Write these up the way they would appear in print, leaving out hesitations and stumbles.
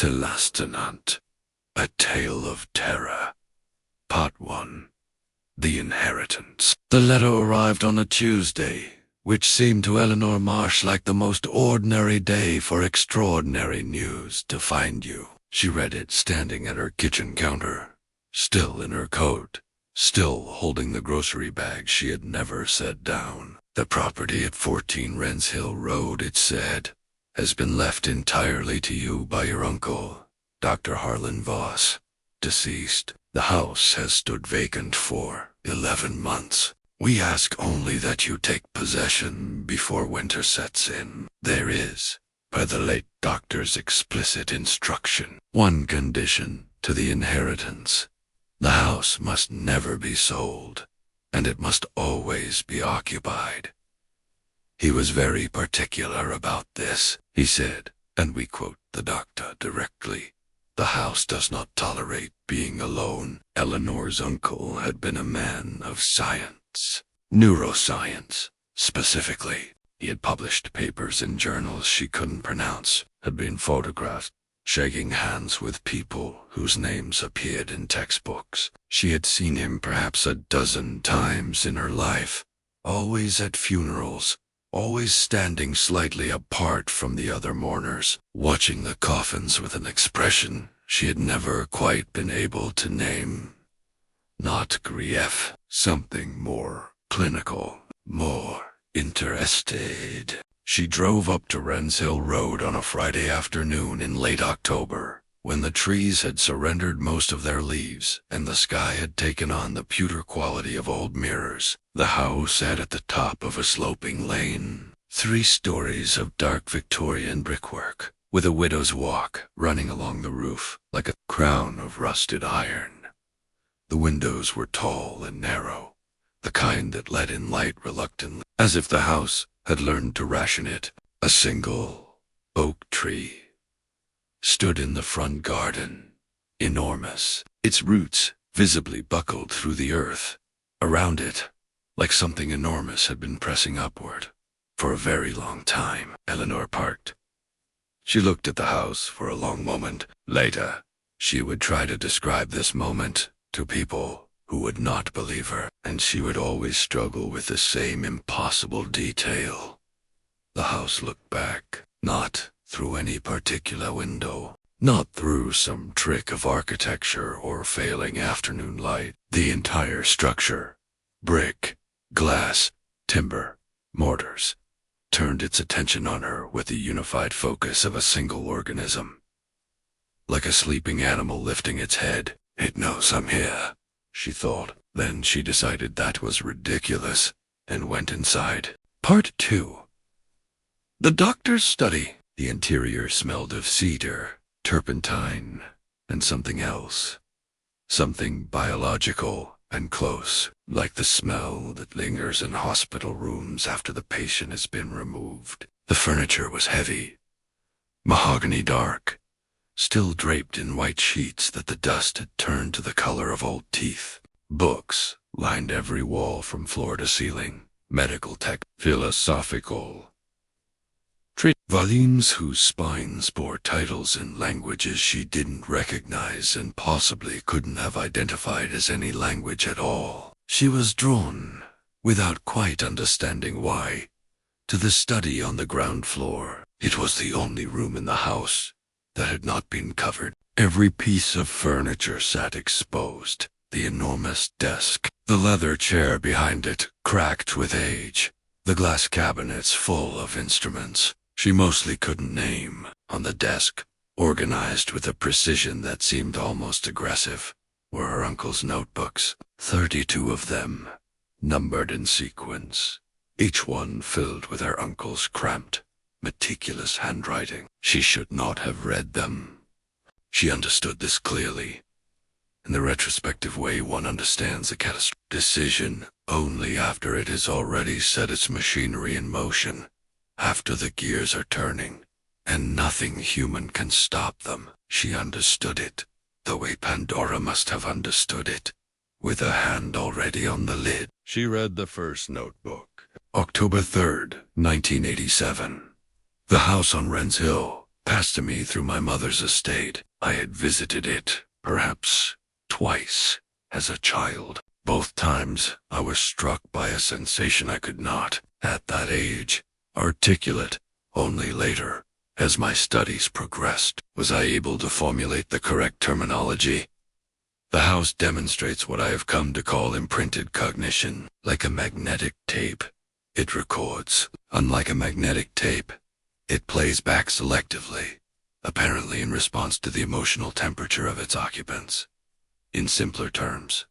to Last Tenant, A Tale of Terror. Part 1. The Inheritance. The letter arrived on a Tuesday, which seemed to Eleanor Marsh like the most ordinary day for extraordinary news to find you. She read it standing at her kitchen counter, still in her coat, still holding the grocery bag she had never set down. The property at 14 Wren's Hill Road, it said, has been left entirely to you by your uncle, Dr. Harlan Voss, deceased. The house has stood vacant for 11 months. We ask only that you take possession before winter sets in. There is, by the late doctor's explicit instruction, one condition to the inheritance. The house must never be sold, and it must always be occupied. He was very particular about this, he said, and we quote the doctor directly. The house does not tolerate being alone. Eleanor's uncle had been a man of science, neuroscience, specifically. He had published papers in journals she couldn't pronounce, had been photographed, shaking hands with people whose names appeared in textbooks. She had seen him perhaps a dozen times in her life, always at funerals, always standing slightly apart from the other mourners, watching the coffins with an expression she had never quite been able to name. Not grief, something more clinical, more interested. She drove up to Wren's Hill Road on a Friday afternoon in late October, when the trees had surrendered most of their leaves and the sky had taken on the pewter quality of old mirrors. The house sat at the top of a sloping lane, 3 stories of dark Victorian brickwork, with a widow's walk running along the roof like a crown of rusted iron. The windows were tall and narrow, the kind that let in light reluctantly, as if the house had learned to ration it. A single oak tree stood in the front garden, enormous, its roots visibly buckled through the earth. Around it, like something enormous had been pressing upward. For a very long time, Eleanor parked. She looked at the house for a long moment. Later, she would try to describe this moment to people who would not believe her, and she would always struggle with the same impossible detail. The house looked back, not through any particular window, not through some trick of architecture or failing afternoon light. The entire structure, brick, glass, timber, mortars, turned its attention on her with the unified focus of a single organism. Like a sleeping animal lifting its head. It knows I'm here, she thought. Then she decided that was ridiculous and went inside. Part 2. The doctor's study. The interior smelled of cedar, turpentine, and something else. Something biological and close, like the smell that lingers in hospital rooms after the patient has been removed. The furniture was heavy, mahogany dark, still draped in white sheets that the dust had turned to the color of old teeth. Books lined every wall from floor to ceiling. Medical tech, philosophical, volumes whose spines bore titles in languages she didn't recognize and possibly couldn't have identified as any language at all. She was drawn, without quite understanding why, to the study on the ground floor. It was the only room in the house that had not been covered. Every piece of furniture sat exposed. The enormous desk, the leather chair behind it, cracked with age, the glass cabinets full of instruments she mostly couldn't name. On the desk, organized with a precision that seemed almost aggressive, were her uncle's notebooks, 32 of them, numbered in sequence, each one filled with her uncle's cramped, meticulous handwriting. She should not have read them. She understood this clearly. In the retrospective way one understands a catastrophic decision only after it has already set its machinery in motion, after the gears are turning, and nothing human can stop them. She understood it, the way Pandora must have understood it, with her hand already on the lid. She read the first notebook. October 3rd, 1987. The house on Wren's Hill passed to me through my mother's estate. I had visited it, perhaps twice, as a child. Both times I was struck by a sensation I could not, at that age, articulate. Only later, as my studies progressed, was I able to formulate the correct terminology. The house demonstrates what I have come to call imprinted cognition, like a magnetic tape. It records. Unlike a magnetic tape, it plays back selectively, apparently in response to the emotional temperature of its occupants. In simpler terms,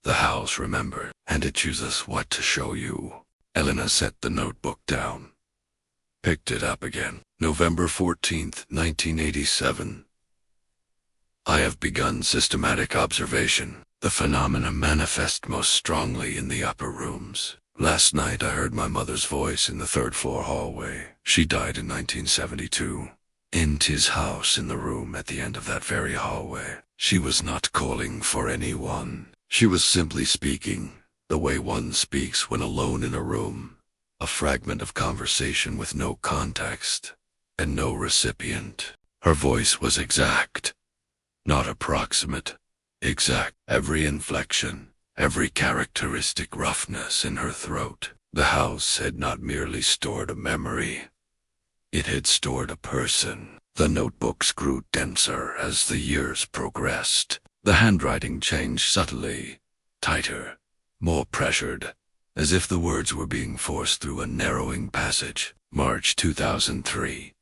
the house remembers, and it chooses what to show you. Eleanor set the notebook down, picked it up again. November 14th, 1987. I have begun systematic observation. The phenomena manifest most strongly in the upper rooms. Last night I heard my mother's voice in the third-floor hallway. She died in 1972. In 'tis house in the room at the end of that very hallway. She was not calling for anyone. She was simply speaking, the way one speaks when alone in a room. A fragment of conversation with no context and no recipient. Her voice was exact, not approximate. Exact. Every inflection, every characteristic roughness in her throat. The house had not merely stored a memory. It had stored a person. The notebooks grew denser as the years progressed. The handwriting changed subtly, tighter, more pressured, as if the words were being forced through a narrowing passage. March 2003.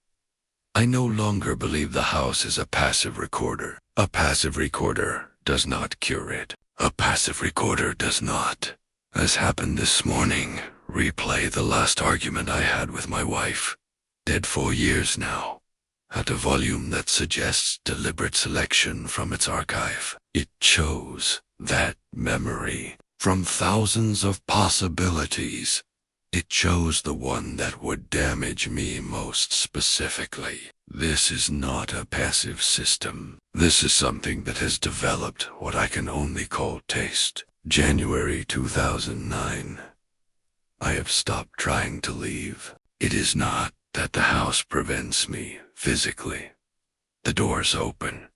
I no longer believe the house is a passive recorder. A passive recorder does not curate. A passive recorder does not, as happened this morning, replay the last argument I had with my wife, dead 4 years now, at a volume that suggests deliberate selection from its archive. It chose that memory from thousands of possibilities. It chose the one that would damage me most specifically. This is not a passive system. This is something that has developed what I can only call taste. January 2009. I have stopped trying to leave. It is not that the house prevents me physically. The door's open.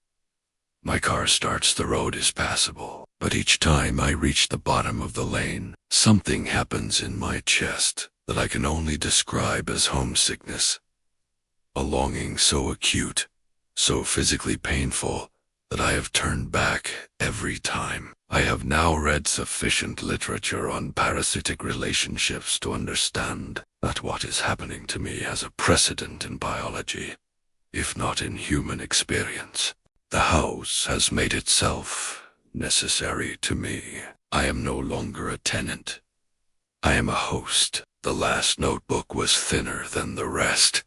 My car starts, the road is passable. But each time I reach the bottom of the lane, something happens in my chest that I can only describe as homesickness. A longing so acute, so physically painful, that I have turned back every time. I have now read sufficient literature on parasitic relationships to understand that what is happening to me has a precedent in biology, if not in human experience. The house has made itself necessary to me. I am no longer a tenant. I am a host. The last notebook was thinner than the rest.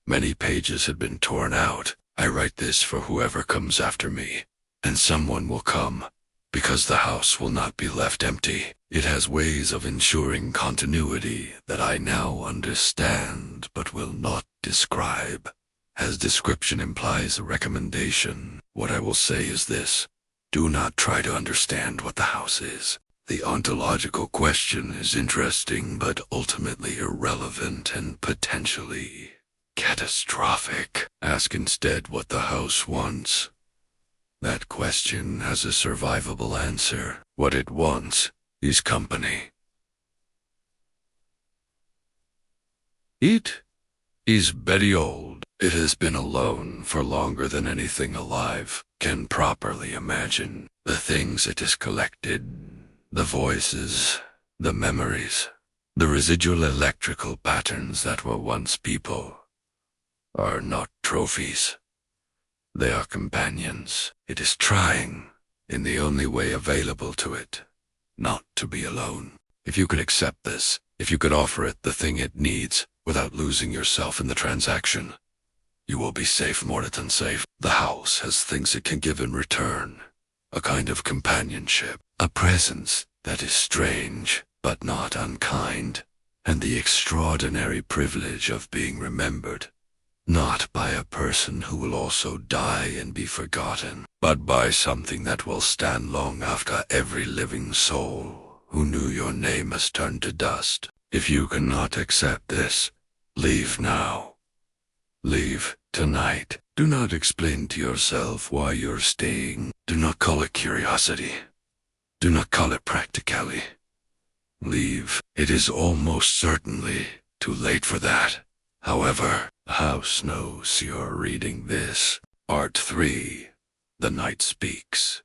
Many pages had been torn out. I write this for whoever comes after me, and someone will come, because the house will not be left empty. It has ways of ensuring continuity that I now understand but will not describe. As description implies a recommendation, what I will say is this: do not try to understand what the house is. The ontological question is interesting but ultimately irrelevant and potentially catastrophic. Ask instead what the house wants. That question has a survivable answer. What it wants is company. It is very old. It has been alone for longer than anything alive can properly imagine. The things it has collected, the voices, the memories, the residual electrical patterns that were once people, are not trophies. They are companions. It is trying, in the only way available to it, not to be alone. If you could accept this, if you could offer it the thing it needs, without losing yourself in the transaction, you will be safe, more than safe. The house has things it can give in return. A kind of companionship, a presence that is strange, but not unkind, and the extraordinary privilege of being remembered, not by a person who will also die and be forgotten, but by something that will stand long after every living soul who knew your name has turned to dust. If you cannot accept this, leave now. Leave tonight. Do not explain to yourself why you're staying. Do not call it curiosity. Do not call it practicality. Leave. It is almost certainly too late for that. However, the house knows you're reading this. Art 3. The Night Speaks.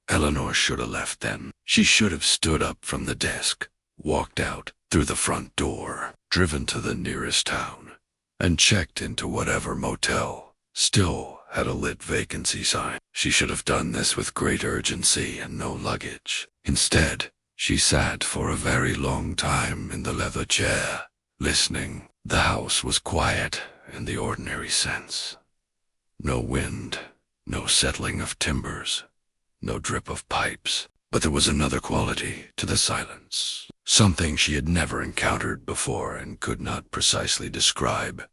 Eleanor should have left then. She should have stood up from the desk, walked out through the front door, driven to the nearest town, and checked into whatever motel still had a lit vacancy sign. She should have done this with great urgency and no luggage. Instead, she sat for a very long time in the leather chair, listening. The house was quiet in the ordinary sense. No wind, no settling of timbers, no drip of pipes. But there was another quality to the silence, something she had never encountered before and could not precisely describe.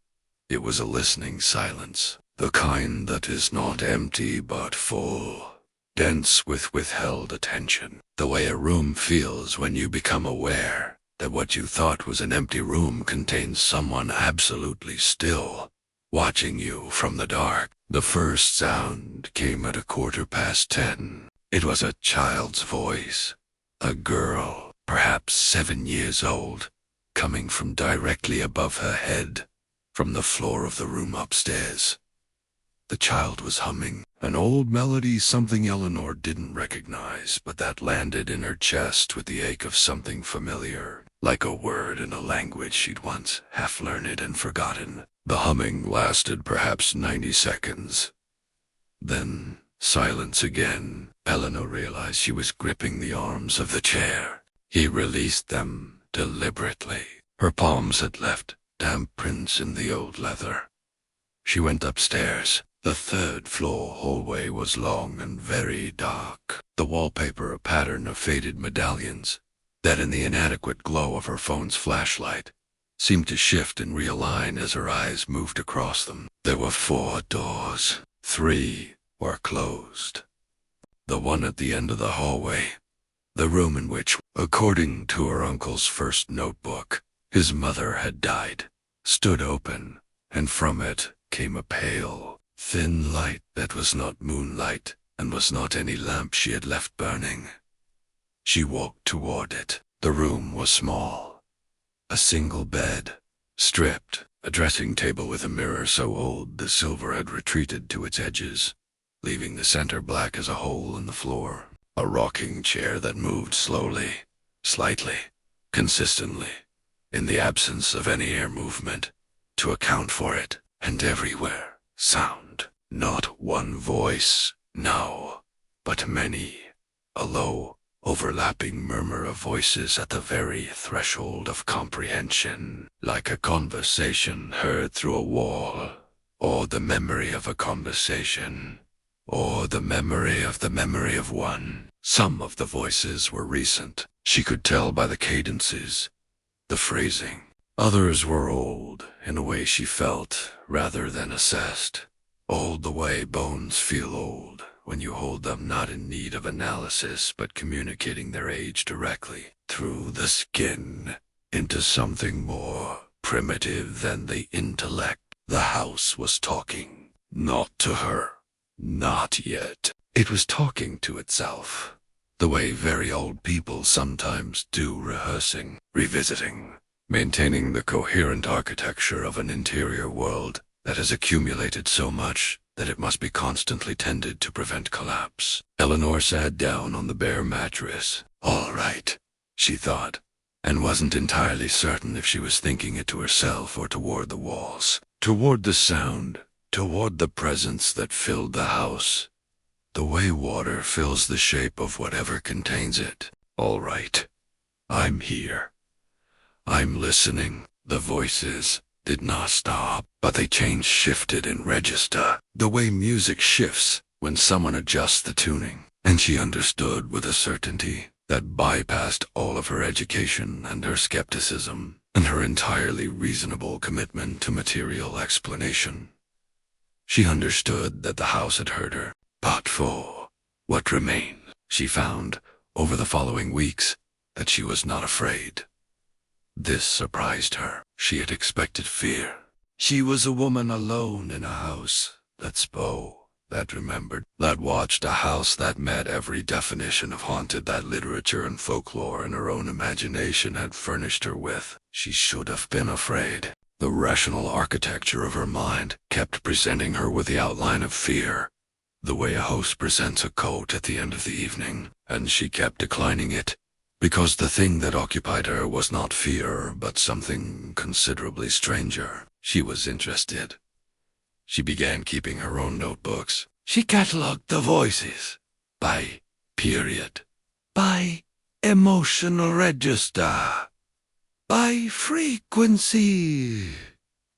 It was a listening silence, the kind that is not empty but full, dense with withheld attention, the way a room feels when you become aware that what you thought was an empty room contains someone absolutely still, watching you from the dark. The first sound came at 10:15. It was a child's voice, a girl, perhaps 7 years old, coming from directly above her head, from the floor of the room upstairs. The child was humming an old melody, something Eleanor didn't recognize, but that landed in her chest with the ache of something familiar, like a word in a language she'd once half-learned and forgotten. The humming lasted perhaps 90 seconds. Then silence again. Eleanor realized she was gripping the arms of the chair. He released them deliberately. Her palms had left damp prints in the old leather. She went upstairs. The third-floor hallway was long and very dark, the wallpaper a pattern of faded medallions that in the inadequate glow of her phone's flashlight seemed to shift and realign as her eyes moved across them. There were 4 doors. 3 were closed. The one at the end of the hallway, the room in which, according to her uncle's first notebook, his mother had died, stood open, and from it came a pale, thin light that was not moonlight and was not any lamp she had left burning. She walked toward it. The room was small. A single bed, stripped, a dressing table with a mirror so old the silver had retreated to its edges, leaving the center black as a hole in the floor. A rocking chair that moved slowly, slightly, consistently, in the absence of any air movement, to account for it, and everywhere, sound. Not one voice, no, but many. A low, overlapping murmur of voices at the very threshold of comprehension, like a conversation heard through a wall, or the memory of a conversation, or the memory of one. Some of the voices were recent. She could tell by the cadences, the phrasing. Others were old, in a way she felt rather than assessed. Old the way bones feel old, when you hold them not in need of analysis but communicating their age directly, through the skin, into something more primitive than the intellect. The house was talking, not to her. Not yet. It was talking to itself, the way very old people sometimes do, rehearsing, revisiting, maintaining the coherent architecture of an interior world that has accumulated so much that it must be constantly tended to prevent collapse. Eleanor sat down on the bare mattress. All right, she thought, and wasn't entirely certain if she was thinking it to herself or toward the walls, toward the sound, toward the presence that filled the house, the way water fills the shape of whatever contains it. All right, I'm here. I'm listening. The voices did not stop, but they changed, shifted in register, the way music shifts when someone adjusts the tuning. And she understood with a certainty that bypassed all of her education and her skepticism and her entirely reasonable commitment to material explanation. She understood that the house had heard her. But for what remained, she found, over the following weeks, that she was not afraid. This surprised her. She had expected fear. She was a woman alone in a house that spoke, that remembered, that watched, a house that met every definition of haunted that literature and folklore and her own imagination had furnished her with. She should have been afraid. The rational architecture of her mind kept presenting her with the outline of fear, the way a host presents a coat at the end of the evening, and she kept declining it, because the thing that occupied her was not fear, but something considerably stranger. She was interested. She began keeping her own notebooks. She catalogued the voices by period, by emotional register, by frequency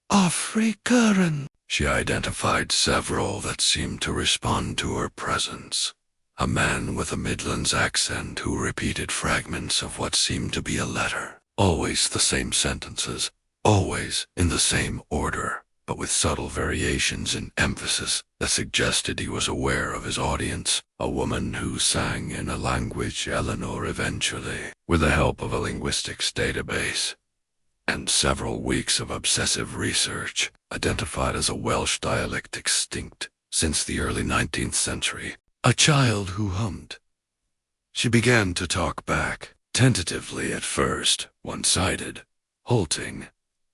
of recurrence. She identified several that seemed to respond to her presence. A man with a Midlands accent who repeated fragments of what seemed to be a letter. Always the same sentences, always in the same order, but with subtle variations in emphasis that suggested he was aware of his audience. A woman who sang in a language Eleanor eventually, with the help of a linguistics database, and several weeks of obsessive research, identified as a Welsh dialect extinct since the early 19th century. A child who hummed. She began to talk back, tentatively at first, one-sided, halting,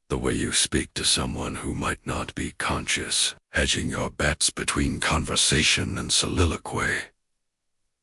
the way you speak to someone who might not be conscious, hedging your bets between conversation and soliloquy.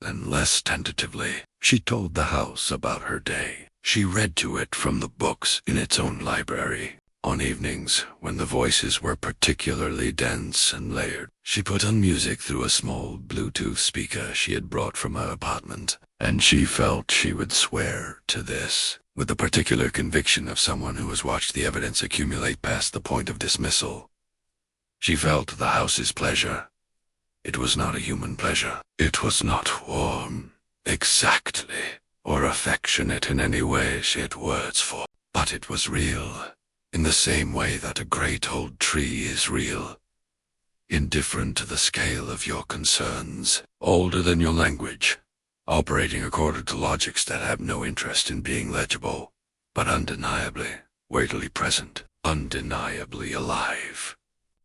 Then less tentatively, she told the house about her day. She read to it from the books in its own library. On evenings, when the voices were particularly dense and layered, she put on music through a small Bluetooth speaker she had brought from her apartment, and she felt she would swear to this, with the particular conviction of someone who has watched the evidence accumulate past the point of dismissal. She felt the house's pleasure. It was not a human pleasure. It was not warm, exactly, or affectionate in any way she had words for, but it was real, in the same way that a great old tree is real, indifferent to the scale of your concerns, older than your language, operating according to logics that have no interest in being legible, but undeniably, weightily present, undeniably alive.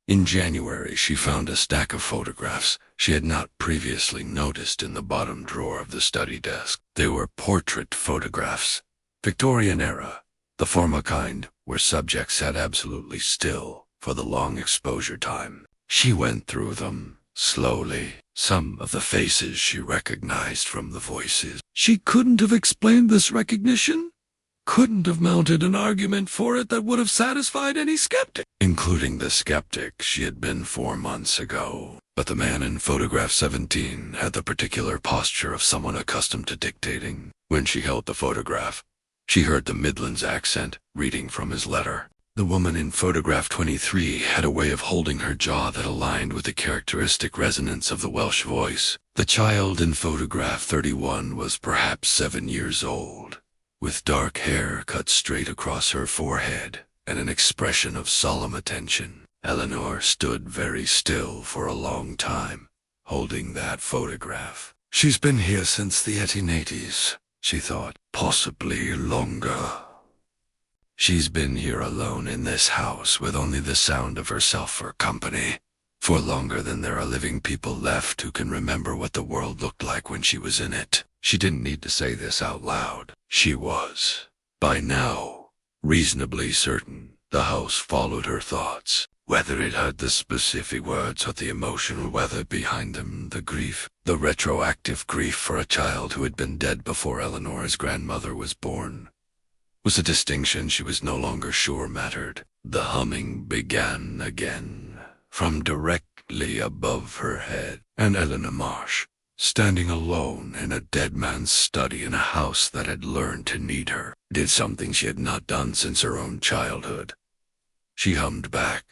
In January, she found a stack of photographs she had not previously noticed in the bottom drawer of the study desk. They were portrait photographs, Victorian era, the former kind where subjects sat absolutely still for the long exposure time. She went through them, slowly. Some of the faces she recognized from the voices. She couldn't have explained this recognition, couldn't have mounted an argument for it that would have satisfied any skeptic, including the skeptic she had been 4 months ago. But the man in photograph 17 had the particular posture of someone accustomed to dictating. When she held the photograph, she heard the Midlands accent reading from his letter. The woman in photograph 23 had a way of holding her jaw that aligned with the characteristic resonance of the Welsh voice. The child in photograph 31 was perhaps 7 years old, with dark hair cut straight across her forehead and an expression of solemn attention. Eleanor stood very still for a long time, holding that photograph. She's been here since the 1880s, she thought, possibly longer. She's been here alone in this house with only the sound of herself for company, for longer than there are living people left who can remember what the world looked like when she was in it. She didn't need to say this out loud. She was, by now, reasonably certain the house followed her thoughts. Whether it heard the specific words or the emotional weather behind them, the grief, the retroactive grief for a child who had been dead before Eleanor's grandmother was born, was a distinction she was no longer sure mattered. The humming began again, from directly above her head, and Eleanor Marsh, standing alone in a dead man's study in a house that had learned to need her, did something she had not done since her own childhood. She hummed back,